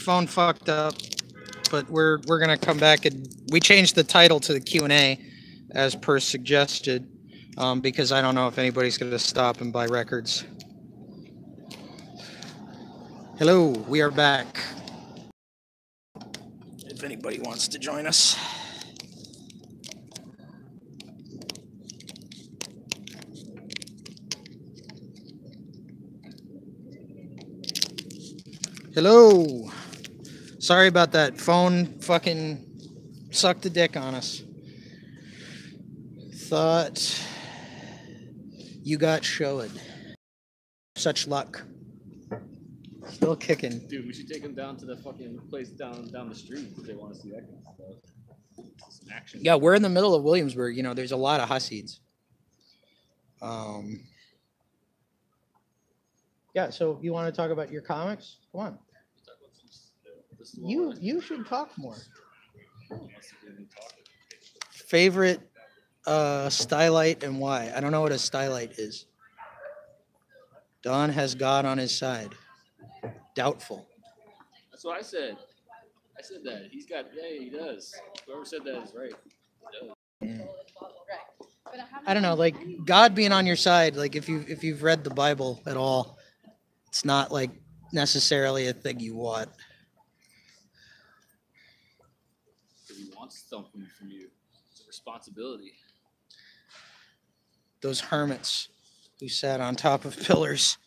phone fucked up, but we're gonna come back, and we changed the title to the Q&A as per suggested, because I don't know if anybody's gonna stop and buy records. Hello, we are back. If anybody wants to join us. Hello. Sorry about that. Phone fucking sucked a dick on us. Thought you got showed. Such luck. Still kicking. Dude, we should take them down to the fucking place down the street if they want to see that kind of stuff. Some action. Yeah, we're in the middle of Williamsburg. You know, there's a lot of Hasids. Yeah, so you want to talk about your comics? Come on. You should talk more. Favorite stylite and why? I don't know what a stylite is. Don has God on his side. Doubtful. That's what I said. I said that. He's got, yeah, he does. Whoever said that is right. He does. I don't know, like God being on your side, like if you've read the Bible at all, it's not like necessarily a thing you want. He wants something from you. It's a responsibility. Those hermits who sat on top of pillars.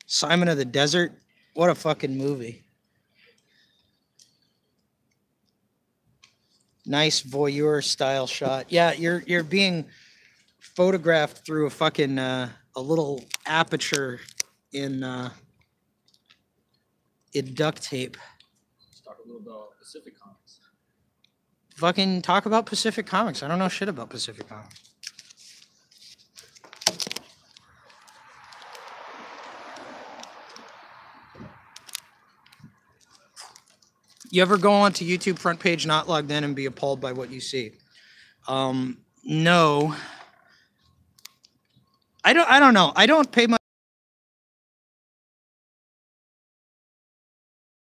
Simon of the Desert. What a fucking movie. Nice voyeur style shot. Yeah, you're being photographed through a fucking a little aperture in duct tape. Let's talk a little about Pacific Comics. Fucking talk about Pacific Comics. I don't know shit about Pacific Comics. You ever go onto YouTube front page not logged in and be appalled by what you see? No. I don't know. I don't pay much.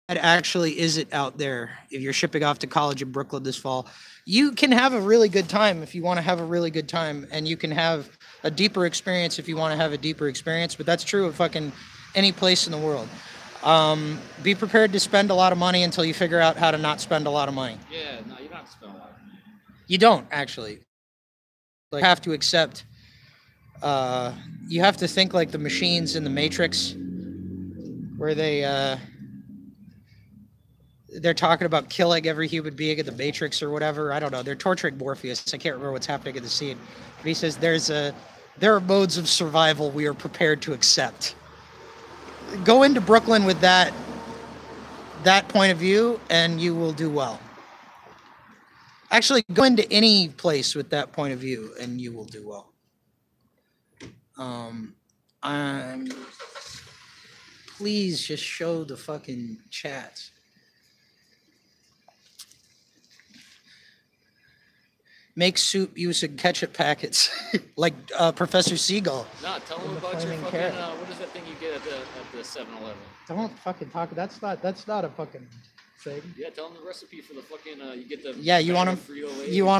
Actually, is it out there? If you're shipping off to college in Brooklyn this fall, you can have a really good time if you want to have a really good time, and you can have a deeper experience if you want to have a deeper experience. But that's true of fucking any place in the world. Be prepared to spend a lot of money until you figure out how to not spend a lot of money. Yeah, no, you don't have to spend a lot of money. You don't, actually. Like, you have to accept, you have to think like the machines in the Matrix, where they're talking about killing every human being in the Matrix or whatever. I don't know. They're torturing Morpheus. I can't remember what's happening in the scene. But he says there are modes of survival we are prepared to accept. Go into Brooklyn with that point of view, and you will do well. Actually, go into any place with that point of view, and you will do well. Please just show the fucking chats. Make soup using ketchup packets, like Professor Seagull. No, tell them about your fucking, what is that thing you get at the 7-Eleven? Don't fucking talk, that's not a fucking thing. Yeah, tell them the recipe for the fucking, you get the... Yeah, you want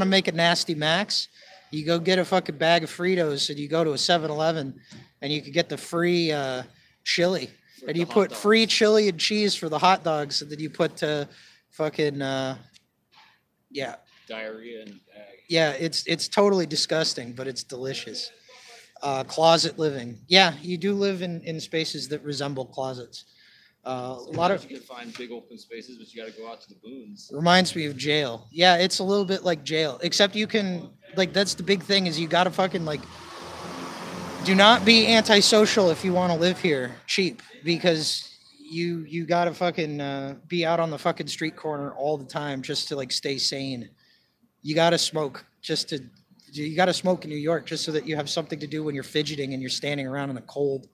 to make a nasty Max? You go get a fucking bag of Fritos, and you go to a 7-Eleven, and you can get the free chili. And you put free chili and cheese for the hot dogs, and then you put fucking, yeah. Diarrhea and bag. Yeah, it's totally disgusting, but it's delicious. Closet living. Yeah, you do live in spaces that resemble closets. A lot of you can find big open spaces, but you got to go out to the boons. Reminds me of jail. Yeah, it's a little bit like jail, except you can, like, that's the big thing is you got to fucking, like, do not be antisocial if you want to live here cheap, because you got to fucking be out on the fucking street corner all the time just to, like, stay sane. You got to smoke you got to smoke in New York just so that you have something to do when you're fidgeting and you're standing around in the cold.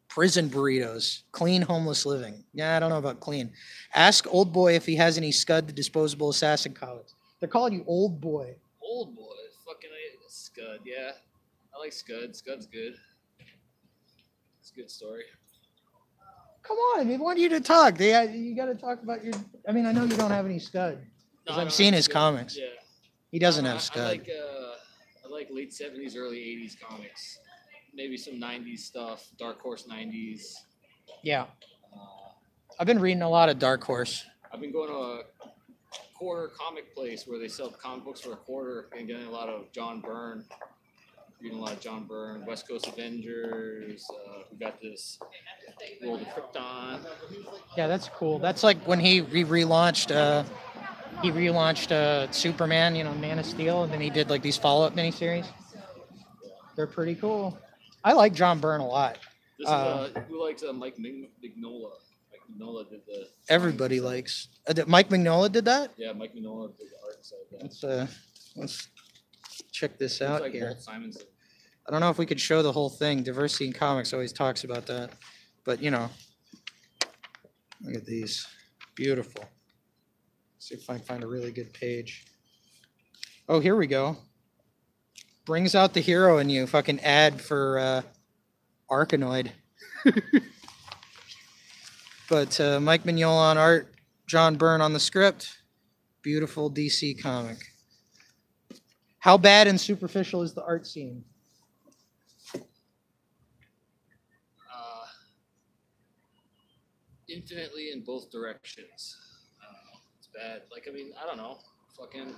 Prison burritos, clean homeless living. Yeah, I don't know about clean. Ask Old Boy if he has any Scud the Disposable Assassin comics. They're calling you Old Boy. Old Boy, fucking Scud, yeah. I like Scud. Scud's good. It's a good story. Come on, they want you to talk. You got to talk about your. I mean, I know you don't have any Scud. Because I've seen his comics. Yeah. He doesn't have Scud. I like late 70s, early 80s comics. Maybe some 90s stuff, Dark Horse 90s. Yeah. I've been reading a lot of Dark Horse. I've been going to a quarter comic place where they sell comic books for a quarter and getting a lot of John Byrne. Reading a lot of John Byrne, West Coast Avengers. We got this World of Krypton. Yeah, that's cool. That's like when he relaunched Superman, Man of Steel, and then he did like these follow-up miniseries. They're pretty cool. I like John Byrne a lot. This is who likes Mike Mignola. Mike Mignola did the. Everybody likes. Mike Mignola did that? Yeah, Mike Mignola did the art side. Let's check this out like here. Walt Simonson. I don't know if we could show the whole thing. Diversity in Comics always talks about that, but look at these, beautiful. See if I can find a really good page. Oh, here we go. Brings out the hero in you. Fucking ad for Arkanoid. But Mike Mignola on art, John Byrne on the script. Beautiful DC comic. How bad and superficial is the art scene? Infinitely in both directions. It's bad. Like, I mean, I don't know. Fucking.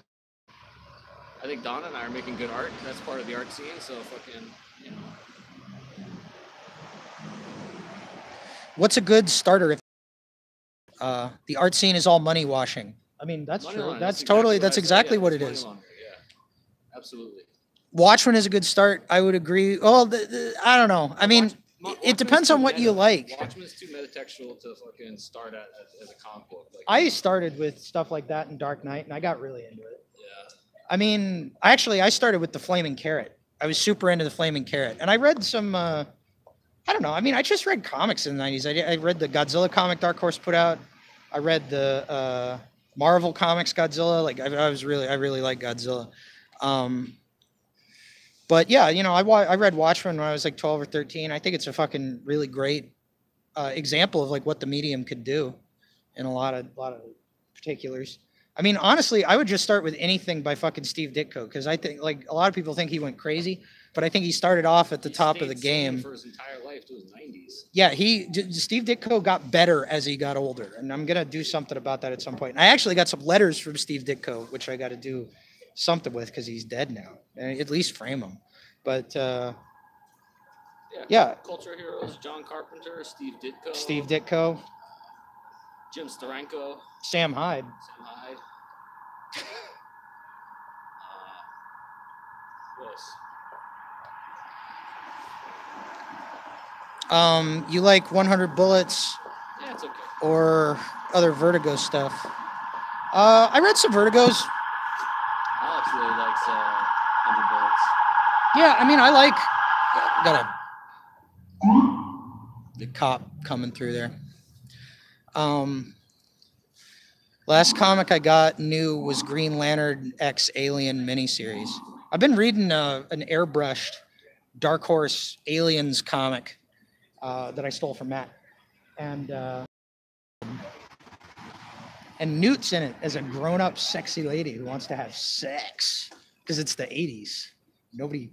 I think Donna and I are making good art. That's part of the art scene. So fucking, What's a good starter if the art scene is all money washing? I mean, that's money true. laundering. That's exactly what it is. Yeah, absolutely. Watchmen is a good start. I would agree. Well, I don't know. I mean, it depends on what you like. Watchmen's too metatextual to fucking start at as a comic book. Like, I started with stuff like that in Dark Knight, and I got really into it. Yeah. I mean, I started with the Flaming Carrot. I was super into the Flaming Carrot, and I read some. I don't know. I mean, I just read comics in the 90s. I read the Godzilla comic Dark Horse put out. I read the Marvel comics Godzilla. Like I really like Godzilla. But yeah, I read Watchmen when I was like 12 or 13. I think it's a fucking really great example of like what the medium could do in a lot of particulars. I mean, honestly, I would just start with anything by fucking Steve Ditko, because I think like a lot of people think he went crazy, but I think he started off at the top of the game for his entire life to his 90s. Yeah, Steve Ditko got better as he got older, and I'm gonna do something about that at some point. And I actually got some letters from Steve Ditko, which I got to do something with because he's dead now, and at least frame him. But yeah, Culture heroes: John Carpenter, Steve Ditko, Jim Steranko, Sam Hyde. Who else? You like 100 Bullets? Yeah, it's okay. Or other Vertigo stuff? I read some Vertigos. Alex really likes 100 Bullets. Yeah, I mean, I like. Got the cop coming through there. Last comic I got new was Green Lantern X Alien miniseries. I've been reading an airbrushed Dark Horse Aliens comic that I stole from Matt, and Newt's in it as a grown-up, sexy lady who wants to have sex because it's the '80s. Nobody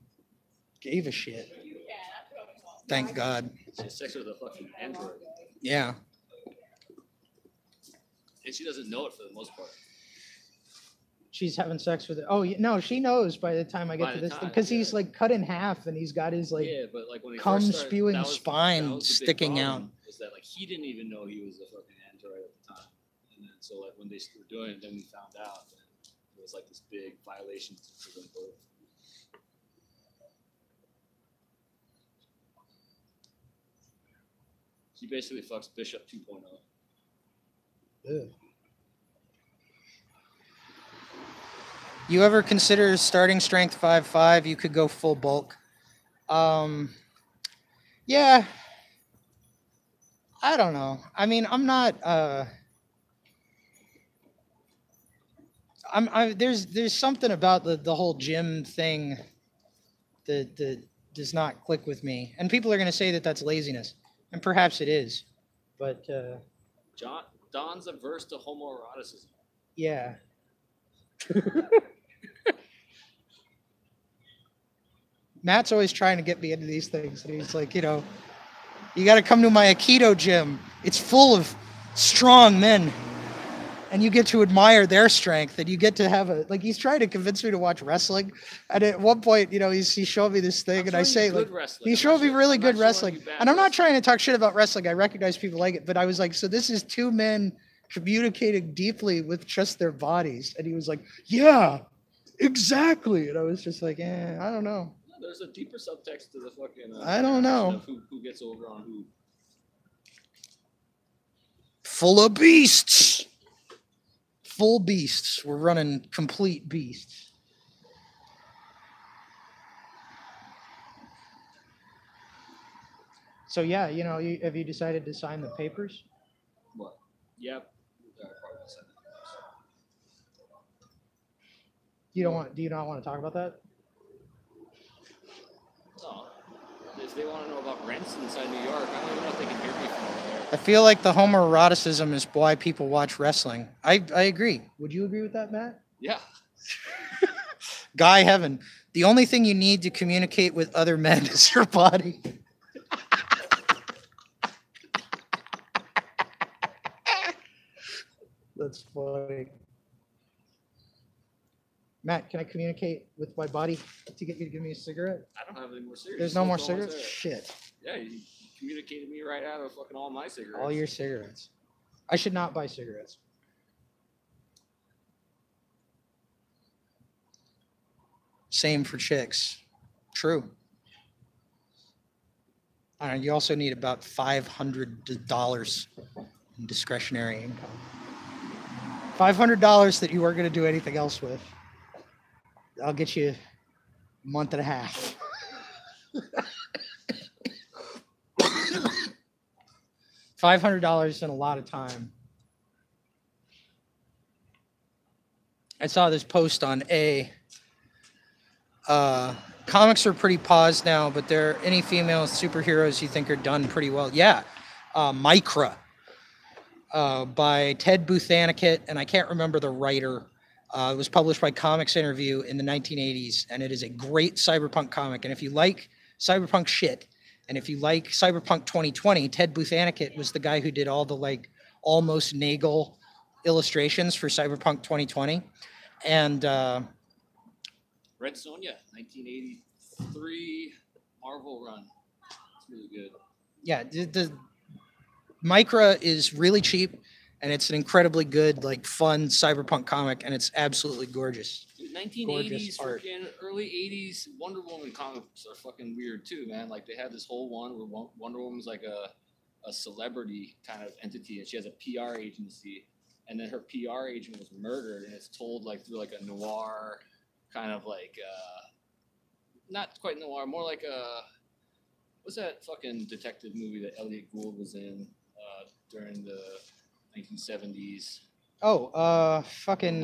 gave a shit. Thank God. She has sex with a fucking android. Yeah. And she doesn't know it for the most part. She's having sex with it. Oh, no, she knows by the time I get to this thing, because he's like cut in half and he's got his like but like when he cum first started, spewing that was spine the sticking big out. problem, is that like he didn't even know he was a fucking android at the time, and then so like when they were doing it, then we found out that it was like this big violation for them both. He basically fucks Bishop 2.0. Ugh. You ever consider starting strength 5.5? You could go full bulk. Yeah. I don't know. I mean, I'm not. There's something about the whole gym thing that does not click with me, and people are going to say that that's laziness, and perhaps it is. But Don's averse to homoeroticism. yeah. Matt's always trying to get me into these things, and he's like, you know, you got to come to my Aikido gym. It's full of strong men, and you get to admire their strength, and you get to have a like. He's trying to convince me to watch wrestling, and at one point, you know, he showed me this thing, and I say like, he showed me really good wrestling, and I'm not trying to talk shit about wrestling. I recognize people like it, but I was like, so this is two men communicating deeply with just their bodies, and he was like, yeah, exactly, and I was just like, I don't know. There's a deeper subtext to the fucking. I don't know. Who gets over on who? Full of beasts. Full beasts. We're running complete beasts. So yeah, you know, have you decided to sign the papers? What? Yep. Do you not want to talk about that? No. If they want to know about rents inside New York, I don't even know if they can hear me from there. I feel like the homoeroticism is why people watch wrestling. I agree. Would you agree with that, Matt? Yeah. Guy Heaven. The only thing you need to communicate with other men is your body. That's funny. Matt, can I communicate with my body to get you to give me a cigarette? I don't have any more cigarettes. There's no more cigarettes? Shit. Yeah, you communicated me right out of fucking all my cigarettes. All your cigarettes. I should not buy cigarettes. Same for chicks. True. You also need about $500 in discretionary income. $500 that you weren't going to do anything else with. I'll get you a month and a half. $500 in a lot of time. I saw this post on comics are pretty paused now, but there are any female superheroes you think are done pretty well. Yeah. Micra by Ted Boothaniket, and I can't remember the writer. It was published by Comics Interview in the 1980s, and it is a great cyberpunk comic. And if you like cyberpunk shit, and if you like Cyberpunk 2020, Ted Boothaniket was the guy who did all the like almost Nagel illustrations for Cyberpunk 2020. And Red Sonja, 1983 Marvel run. It's really good. Yeah, the Micra is really cheap, and it's an incredibly good, like, fun cyberpunk comic, and it's absolutely gorgeous. Dude, 1980s, freaking early 80s Wonder Woman comics are fucking weird too, man. Like, they had this whole one where Wonder Woman's like a celebrity kind of entity, and she has a PR agency, and then her PR agent was murdered, and it's told like through like a noir kind of like not quite noir, more like what's that fucking detective movie that Elliot Gould was in during the 1970s? Oh, fucking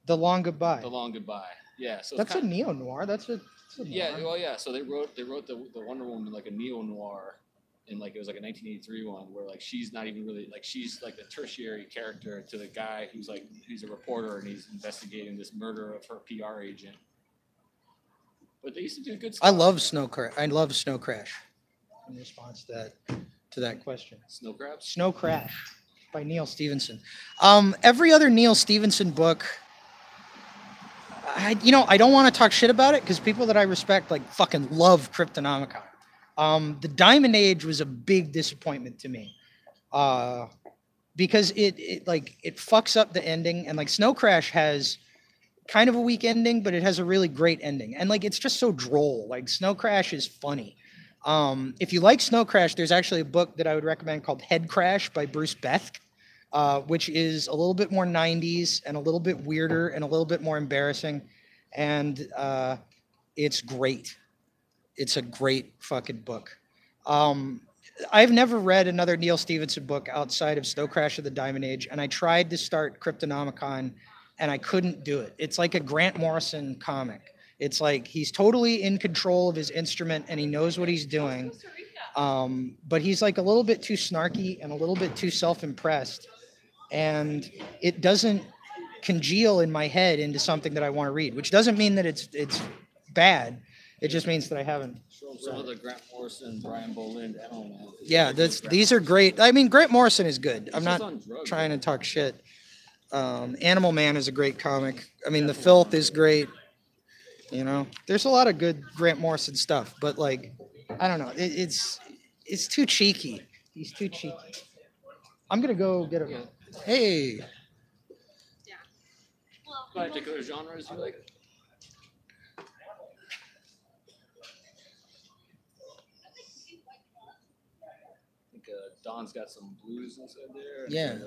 The Long Goodbye. The Long Goodbye. Yeah, so that's a neo noir. That's a yeah. Well, yeah. So they wrote the Wonder Woman like a neo noir, and like it was like a 1983 one where like she's not even really like she's like the tertiary character to the guy who's a reporter and he's investigating this murder of her PR agent. But they used to do good stuff. I love Snow Crash. In response to that question. Snow Crabs? Snow Crash by Neil Stephenson. Every other Neil Stephenson book, I don't want to talk shit about it because people that I respect like fucking love Cryptonomicon. The Diamond Age was a big disappointment to me because it fucks up the ending, and like Snow Crash has kind of a weak ending, but it has a really great ending, and like it's just so droll. Like Snow Crash is funny. If you like Snow Crash, there's actually a book that I would recommend called Head Crash by Bruce Bethke, which is a little bit more 90s and a little bit weirder and a little bit more embarrassing, and it's great. It's a great fucking book. I've never read another Neil Stephenson book outside of Snow Crash of the Diamond Age, and I tried to start Cryptonomicon, and I couldn't do it. It's like a Grant Morrison comic. It's like he's totally in control of his instrument, and he knows what he's doing. But he's like a little bit too snarky and a little bit too self-impressed, and it doesn't congeal in my head into something that I want to read, which doesn't mean that it's bad. It just means that I haven't. Some of the Grant Morrison, Brian Boland, Animal. Yeah, these are great. I mean, Grant Morrison is good. I'm not Drugs, trying to talk shit. Animal Man is a great comic. I mean, The Filth is great. You know, there's a lot of good Grant Morrison stuff, but like, I don't know. It's too cheeky. He's too cheeky. I'm gonna go get a. Hey. Particular genres you like? I think Don's got some blues inside there. Yeah. What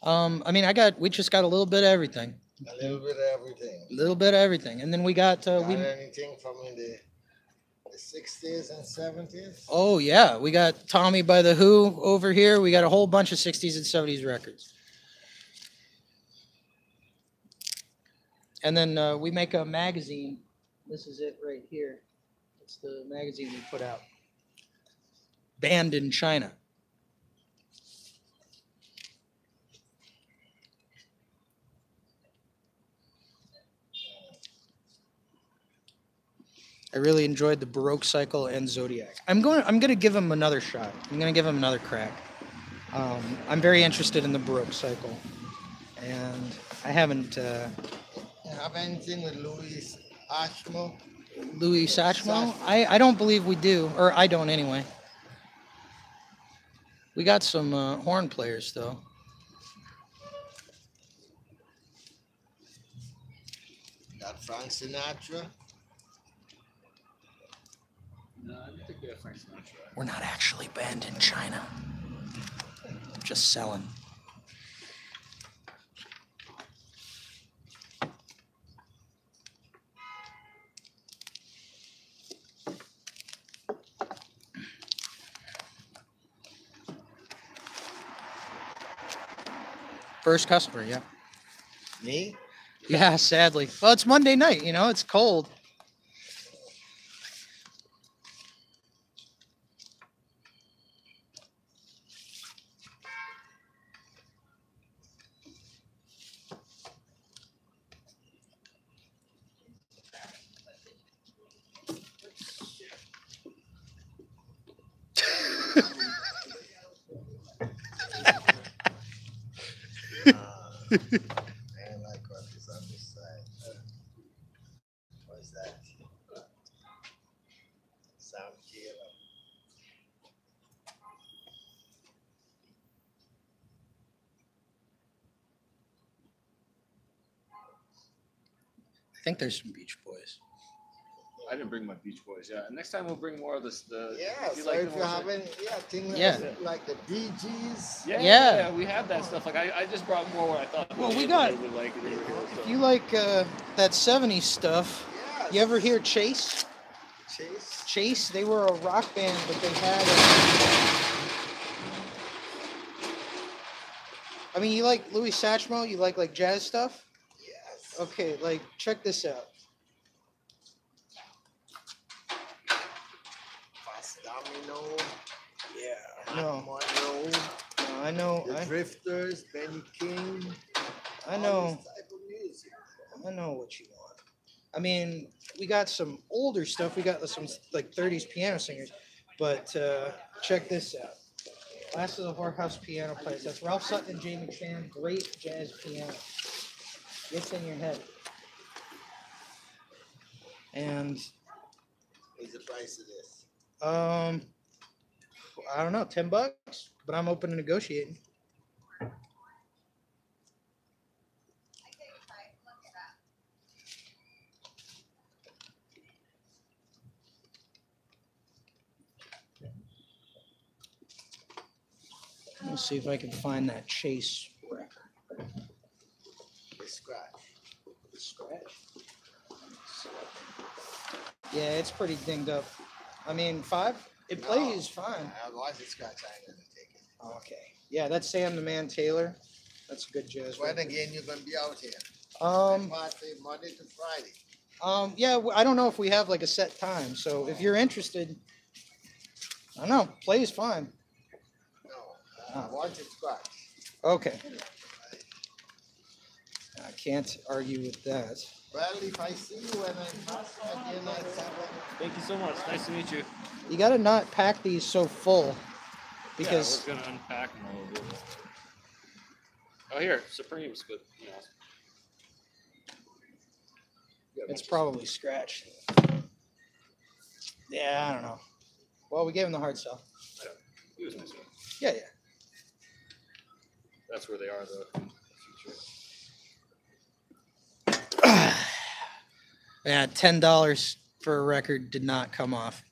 else? I mean, we just got a little bit of everything. A little bit of everything. A little bit of everything, and then we got anything from in the 60s and 70s? Oh yeah, we got Tommy by the Who over here. We got a whole bunch of 60s and 70s records. And then we make a magazine. This is it right here. It's the magazine we put out. Banned in China. I really enjoyed the Baroque Cycle and Zodiac. I'm gonna give him another shot. I'm gonna give him another crack. I'm very interested in the Baroque Cycle, and I haven't. You have anything with Louis Ashmo? Louis Satchmo? I don't believe we do, or I don't anyway. We got some horn players though. Got Frank Sinatra. No, I don't think we have Frank Sinatra. We're not actually banned in China. Just selling. First customer, yeah. Me? Yeah, sadly. Well, it's Monday night, you know, it's cold. I don't like what is on this side. What is that? Sound killer. I think there's some Beach Boys. I didn't bring my Beach Boys. Yeah, next time we'll bring more of this. Yeah, you so like if the you more have any, things Yeah. like the Bee Gees. Yeah. we have that stuff. Like I just brought more what I thought. Well, we they got- would like it over here, so. If you like that 70s stuff, Yes. you ever hear Chase? Chase? Chase, they were a rock band, but they had I mean, you like Louis Satchmo? You like jazz stuff? Yes. Okay, like, check this out. Fast Domino. Yeah. Matt No, Monroe. I know. The Drifters. Benny King. I all know. this type of music. I know what you want. I mean, we got some older stuff. We got some like 30s piano singers, but check this out. Last of the Whorehouse piano players. That's Ralph Sutton and Jay McShann. Great jazz piano. Gets in your head. And What's the price of this? I don't know, $10, but I'm open to negotiating. Let's see if I can find that Chase record. The scratch. Scratch. Yeah, it's pretty dinged up. I mean, 5. It plays fine. Otherwise, the scratch, I ain't gonna take it. Okay. Yeah, that's Sam the Man Taylor. That's a good jazz When record. again you're gonna be out here? Um, Monday to Friday. yeah, I don't know if we have like a set time. So if you're interested, I know. Play is fine. No, watch it scratch. Okay. I can't argue with that. Well, if I see you and I pass again at 7. Thank you so much. Nice to meet you. You gotta not pack these so full because yeah, we're gonna unpack them a little bit. Oh, here, Supremes, but you know. it's probably scratched. Yeah, I don't know. Well, we gave him the hard sell. Yeah, he was nice. Yeah, yeah. That's where they are, though. In the future. Yeah, $10 for a record did not come off.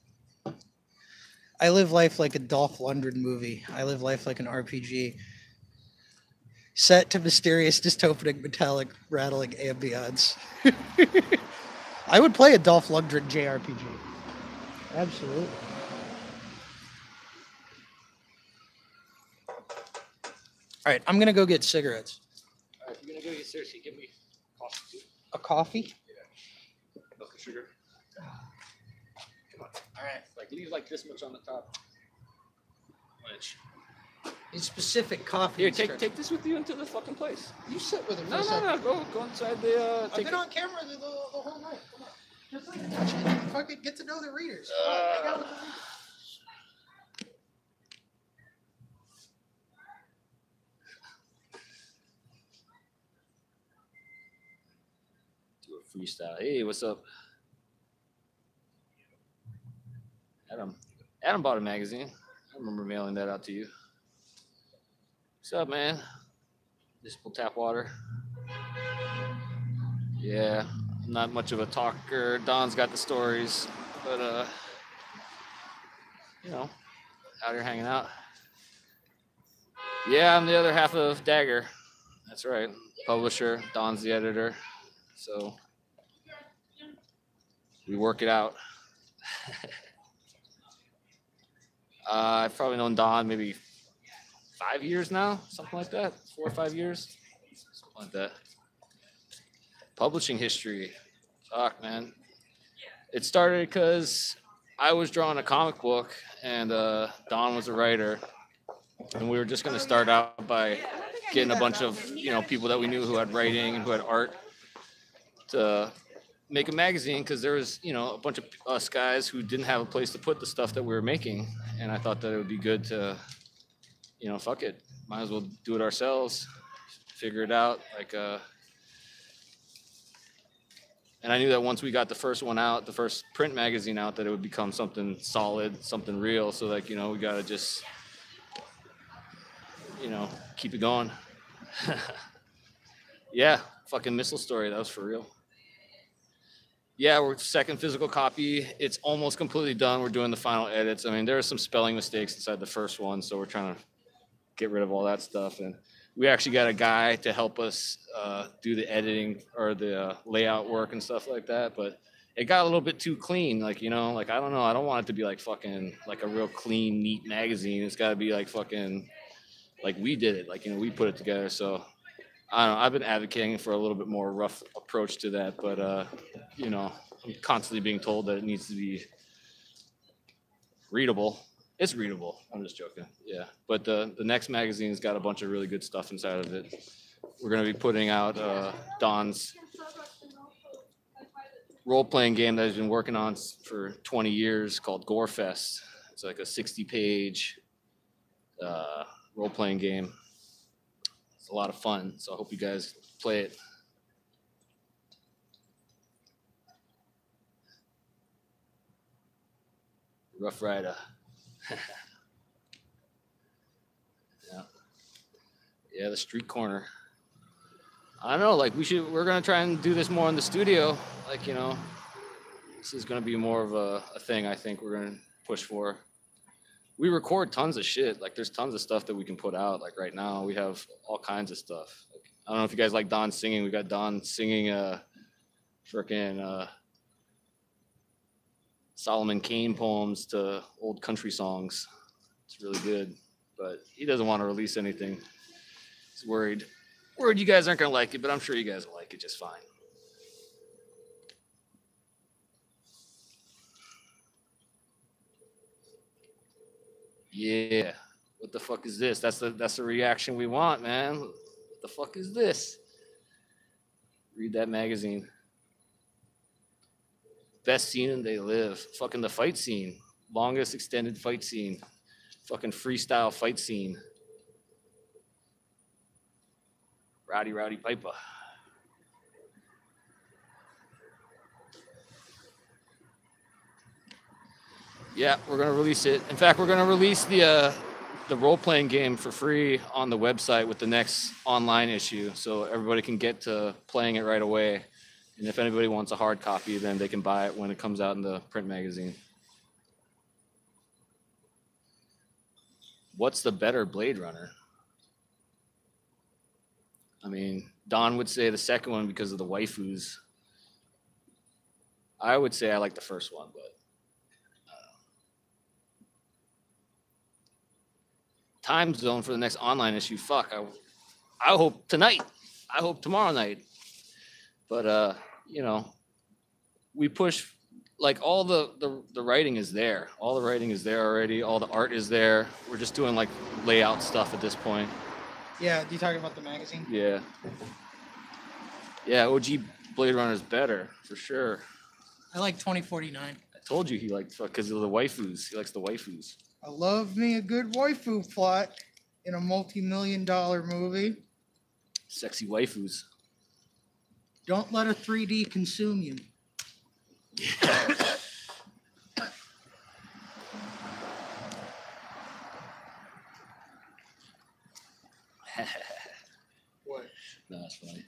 I live life like a Dolph Lundgren movie. I live life like an RPG. Set to mysterious, dystopic, metallic, rattling ambience. I would play a Dolph Lundgren JRPG. Absolutely. All right, I'm gonna go get cigarettes. All right, if you're gonna go get seriously, give me coffee too. A coffee? Milk and sugar. Come on. All right. Like leave like this much on the top. Which? A specific coffee. Here, take this with you into the fucking place. You sit with it. No, go inside the. I've been on camera the whole night. Come on. Just like touch it. Fucking get to know the readers. Hang out with the readers. Do a freestyle. Hey, what's up? Adam bought a magazine. I remember mailing that out to you. What's up, man? Municipal tap water. Yeah, I'm not much of a talker. Don's got the stories, but you know, out here hanging out. Yeah, I'm the other half of Dagger. That's right. Publisher. Don's the editor. So we work it out. I've probably known Don maybe 5 years now, something like that. 4 or 5 years, something like that. Publishing history, fuck, man. It started because I was drawing a comic book and Don was a writer, and we were just gonna start out by getting a bunch of people that we knew who had writing and who had art to make a magazine, because there was a bunch of us guys who didn't have a place to put the stuff that we were making, and I thought that it would be good to fuck it, might as well do it ourselves, figure it out, and I knew that once we got the first one out, the first print magazine out, that it would become something solid, something real. So we gotta just keep it going. Yeah, fucking Missile Story, that was for real. Yeah, we're second physical copy. It's almost completely done. We're doing the final edits. I mean, there are some spelling mistakes inside the first one, so we're trying to get rid of all that stuff. And we actually got a guy to help us do the editing or the layout work and stuff like that. But it got a little bit too clean. I don't know. I don't want it to be like fucking like a real clean, neat magazine. It's got to be like fucking like we did it. We put it together. So I don't know. I've been advocating for a little bit more rough approach to that, but I'm constantly being told that it needs to be readable. It's readable. I'm just joking. Yeah, but the next magazine's got a bunch of really good stuff inside of it. We're gonna be putting out Don's role-playing game that he's been working on for 20 years called Gorefest. It's like a 60-page role-playing game. It's a lot of fun, so I hope you guys play it. Rough Rider. Yeah, the street corner. I don't know, we're gonna try and do this more in the studio. This is gonna be more of a thing I think we're gonna push for. We record tons of shit. There's tons of stuff that we can put out. Right now, we have all kinds of stuff. I don't know if you guys like Don singing. We got Don singing frickin' Solomon Kane poems to old country songs. It's really good, but he doesn't want to release anything. He's worried you guys aren't gonna like it, but I'm sure you guys will like it just fine. Yeah. What the fuck is this? That's the reaction we want, man. What the fuck is this? Read that magazine. Best scene in They Live. Fucking the fight scene. Longest extended fight scene. Fucking freestyle fight scene. Rowdy Piper. Yeah, we're gonna release it. In fact, we're gonna release the role-playing game for free on the website with the next online issue, so everybody can get to playing it right away. And if anybody wants a hard copy, then they can buy it when it comes out in the print magazine. What's the better Blade Runner? I mean, Don would say the second one because of the waifus. I would say I like the first one, but time zone for the next online issue. Fuck, I hope tonight. I hope tomorrow night. But you know, we push, like, all the writing is there. All the writing is there already. All the art is there. We're just doing like layout stuff at this point. Yeah, you talking about the magazine? Yeah. Yeah, OG Blade Runner is better for sure. I like 2049. I told you he liked, because of the waifus. He likes the waifus. I love me a good waifu plot in a multi-million-dollar movie. Sexy waifus. Don't let a 3D consume you. What? No, that's funny.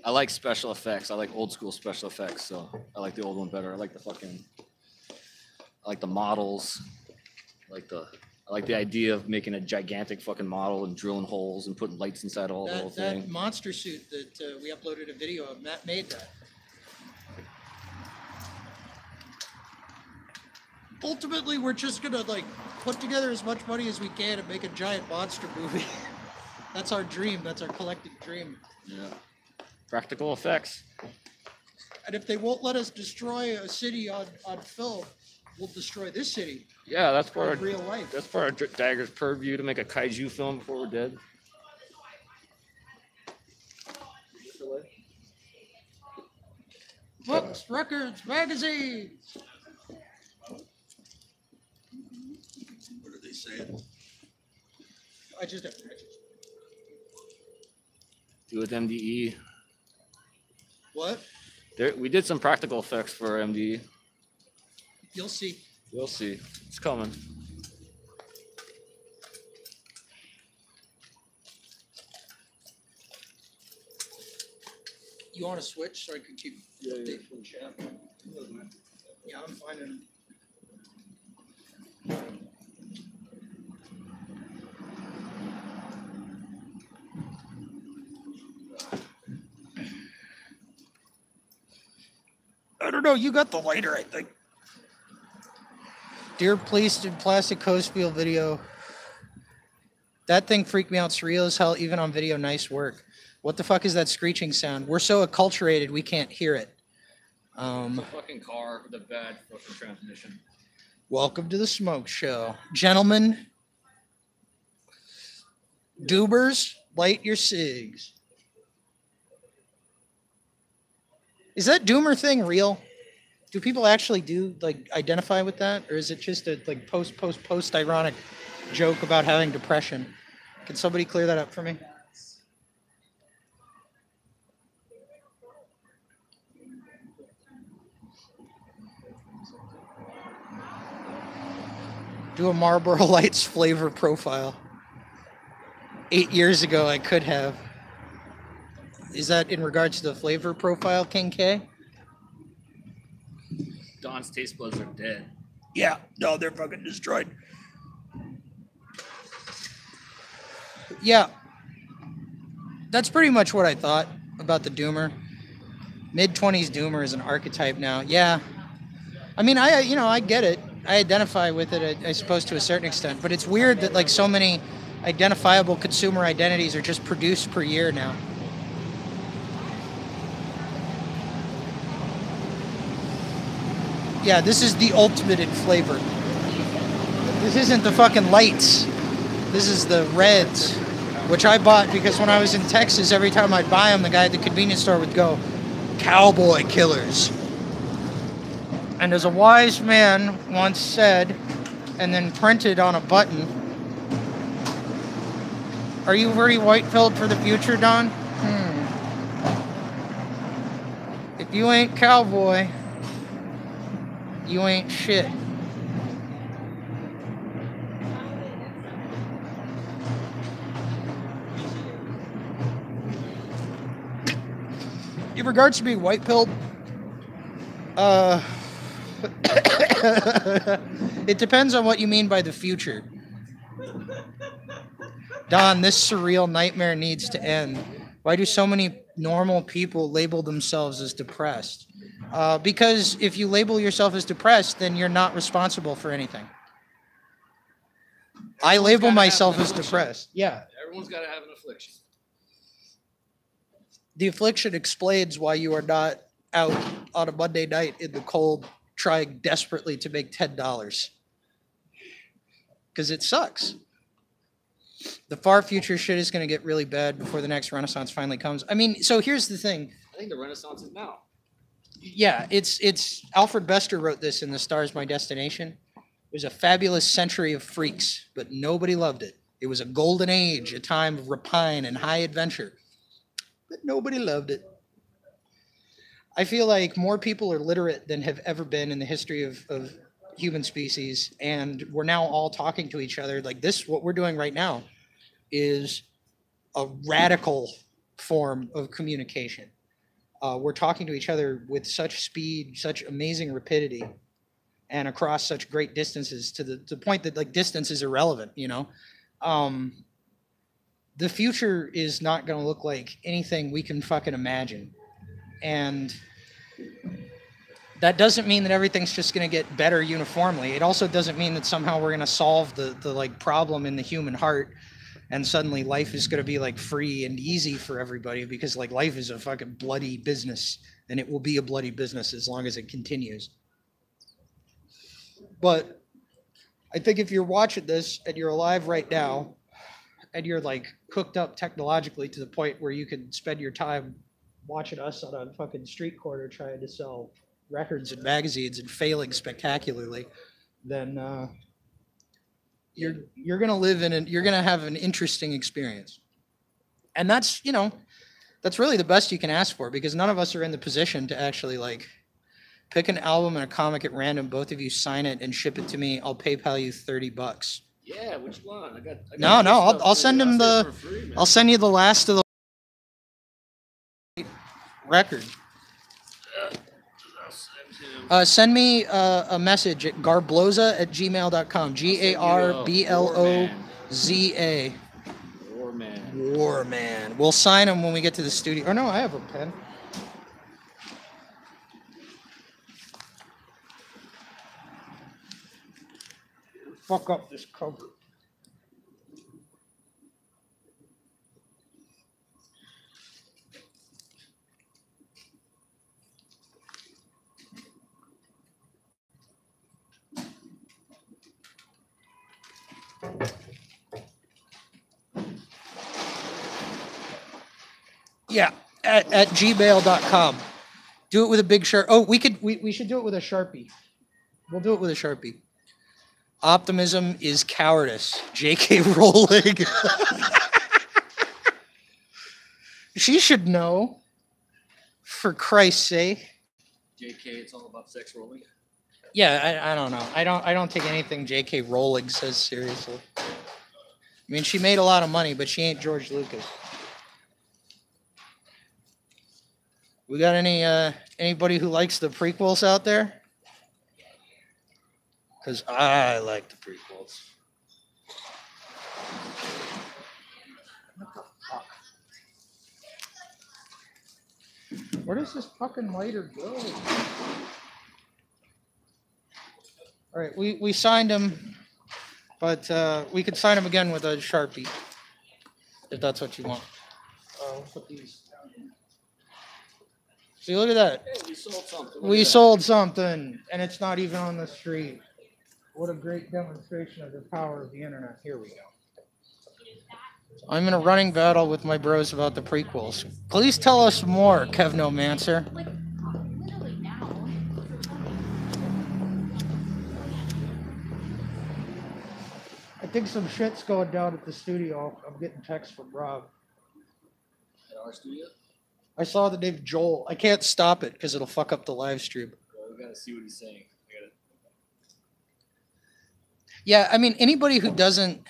I like special effects. I like old school special effects, so I like the old one better. I like the models. I like the idea of making a gigantic fucking model and drilling holes and putting lights inside all the whole thing. That monster suit that we uploaded a video of, Matt made that. Ultimately, we're just gonna like put together as much money as we can and make a giant monster movie. That's our dream. That's our collective dream. Yeah. Practical effects. And if they won't let us destroy a city on film, we'll destroy this city. Yeah, that's part of real life. That's part of Dagger's purview to make a kaiju film before we're dead. Books, records, magazines. What are they saying? I just have Do with MDE. What? We did some practical effects for MDE. You'll see. We'll see. It's coming. You want to switch so I can keep update from chat? Yeah, I'm finding. I don't know. You got the lighter, I think. Dear Police did Plastic Coastfield video. That thing freaked me out. Surreal as hell, even on video. Nice work. What the fuck is that screeching sound? We're so acculturated, we can't hear it. It's a fucking car with a bad fucking transmission. Welcome to the Smoke Show. Gentlemen, doobers, light your cigs. Is that doomer thing real? Do people actually identify with that? Or is it just a post ironic joke about having depression? Can somebody clear that up for me? Do a Marlboro Lights flavor profile. 8 years ago, I could have. Is that in regards to the flavor profile, King K? Don's taste buds are dead. Yeah, no, they're fucking destroyed. Yeah. That's pretty much what I thought about the doomer. Mid-20s doomer is an archetype now. Yeah. I mean, I get it. I identify with it, I suppose, to a certain extent. But it's weird that, like, so many identifiable consumer identities are just produced per year now. Yeah, this is the ultimate in flavor. This isn't the fucking lights. This is the reds, which I bought because when I was in Texas, every time I'd buy them, the guy at the convenience store would go, "Cowboy killers." And as a wise man once said, and then printed on a button, are you very white-pilled for the future, Don? If you ain't cowboy, you ain't shit. In regards to being white-pilled, it depends on what you mean by the future. Don, this surreal nightmare needs to end. Why do so many normal people label themselves as depressed? Because if you label yourself as depressed, then you're not responsible for anything. I label myself as depressed. Yeah. Everyone's got to have an affliction. The affliction explains why you are not out on a Monday night in the cold trying desperately to make $10. Because it sucks. The far future shit is going to get really bad before the next renaissance finally comes. I mean, so here's the thing. I think the renaissance is now. Yeah, it's Alfred Bester wrote this in The Stars My Destination. It was a fabulous century of freaks, but nobody loved it. It was a golden age, a time of rapine and high adventure, but nobody loved it. I feel like more people are literate than have ever been in the history of human species, and we're now all talking to each other. Like this, what we're doing right now is a radical form of communication. We're talking to each other with such speed, such amazing rapidity, and across such great distances to the point that like distance is irrelevant, you know? The future is not going to look like anything we can fucking imagine. And that doesn't mean that everything's just going to get better uniformly. It also doesn't mean that somehow we're going to solve the like problem in the human heart and suddenly life is going to be like free and easy for everybody, because like life is a fucking bloody business, and it will be a bloody business as long as it continues. But I think if you're watching this and you're alive right now and you're like hooked up technologically to the point where you can spend your time watching us on a fucking street corner trying to sell records and magazines and failing spectacularly, then you're gonna live you're gonna have an interesting experience. And that's, you know, that's really the best you can ask for, because none of us are in the position to actually like pick an album and a comic at random, both of you sign it and ship it to me. I'll PayPal you $30. Yeah, which one? I got No, I'll send him I'll send you the last of the record. Send me a message at garbloza@gmail.com. GARBLOZA. Warman. We'll sign them when we get to the studio. Oh no, I have a pen. Fuck up this cover. Yeah, at gmail.com. Do it with a big Sharpie. Oh, we should do it with a Sharpie. We'll do it with a Sharpie. Optimism is cowardice. J.K. Rowling. She should know. For Christ's sake. J.K. It's all about sex rolling. Yeah, I don't know. I don't take anything J.K. Rowling says seriously. I mean, she made a lot of money, but she ain't George Lucas. We got anybody who likes the prequels out there? Because I like the prequels. What the fuck? Where does this fucking lighter go? All right, we signed him, but we could sign him again with a Sharpie, if that's what you want. We'll put these down here. See, look at that. Hey, we sold something. Look We at that. sold something, and it's not even on the street. What a great demonstration of the power of the internet. Here we go. I'm in a running battle with my bros about the prequels. Please tell us more, Kevnomancer. Like, literally now. I think some shit's going down at the studio. I'm getting texts from Rob. At our studio. I saw the name Joel. I can't stop it because it'll fuck up the live stream. Well, we gotta see what he's saying. I gotta. Yeah, I mean anybody who doesn't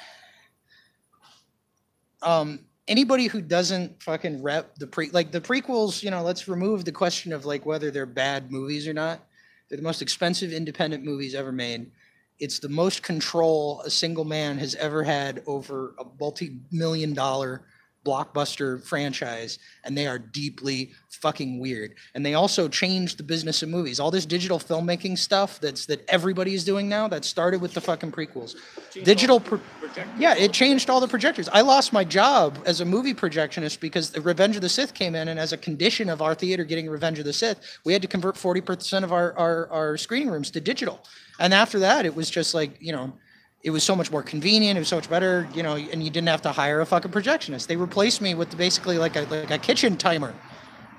fucking rep the the prequels, you know, let's remove the question of like whether they're bad movies or not. They're the most expensive independent movies ever made. It's the most control a single man has ever had over a multi-million-dollar blockbuster franchise, and they are deeply fucking weird. And they also changed the business of movies. All this digital filmmaking stuff that everybody is doing now, that started with the fucking prequels. Digital Projectors. Yeah, it changed all the projectors. I lost my job as a movie projectionist because the Revenge of the Sith came in, and as a condition of our theater getting Revenge of the Sith, we had to convert 40% of our screening rooms to digital. And after that, it was just like, you know, it was so much more convenient. It was so much better, you know, and you didn't have to hire a fucking projectionist. They replaced me with basically like a kitchen timer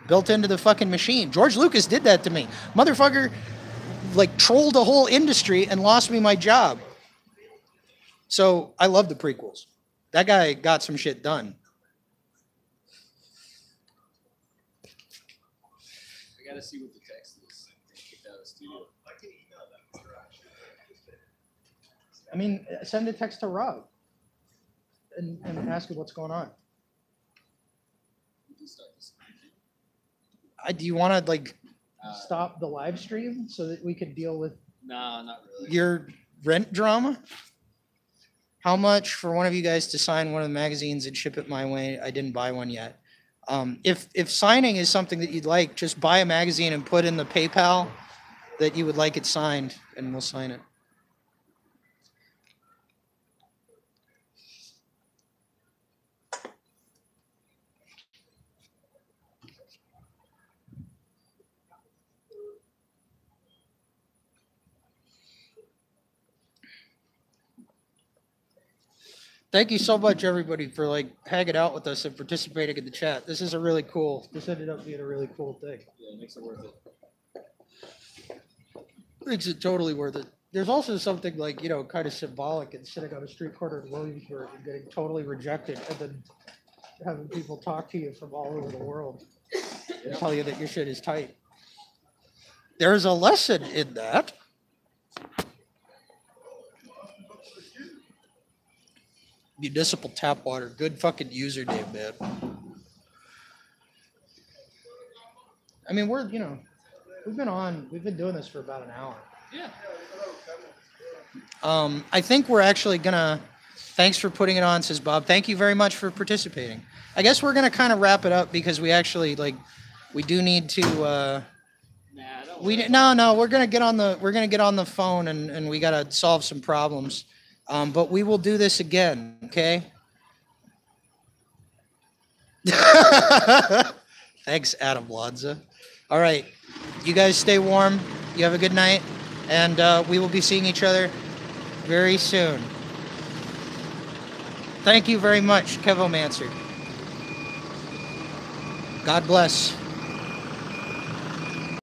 built into the fucking machine. George Lucas did that to me. Motherfucker, like, trolled the whole industry and lost me my job. So I love the prequels. That guy got some shit done. I gotta see what the text is. Kicked out of the studio. I mean, send a text to Rob and ask him what's going on. We can start this. Do you want to like stop the live stream so that we can deal with No, not really. your rent drama? How much for one of you guys to sign one of the magazines and ship it my way? I didn't buy one yet. If signing is something that you'd like, just buy a magazine and put in the PayPal that you would like it signed, and we'll sign it. Thank you so much, everybody, for like hanging out with us and participating in the chat. This is a really cool. This ended up being a really cool thing. Yeah, it makes it worth it. Makes it totally worth it. There's also something like, you know, kind of symbolic in sitting on a street corner in Williamsburg and getting totally rejected, and then having people talk to you from all over the world and tell you that your shit is tight. There's a lesson in that. Municipal Tap Water, good fucking username, man. I mean, we've been doing this for about an hour. Yeah. I think we're actually gonna, thanks for putting it on, says Bob. Thank you very much for participating. I guess we're gonna kind of wrap it up because we actually, like, we do need to, Nah, don't worry. no, we're gonna get on the phone and we gotta solve some problems. But we will do this again, okay? Thanks, Adam Lanza. All right, you guys stay warm. You have a good night, and we will be seeing each other very soon. Thank you very much, Kevomancer. God bless.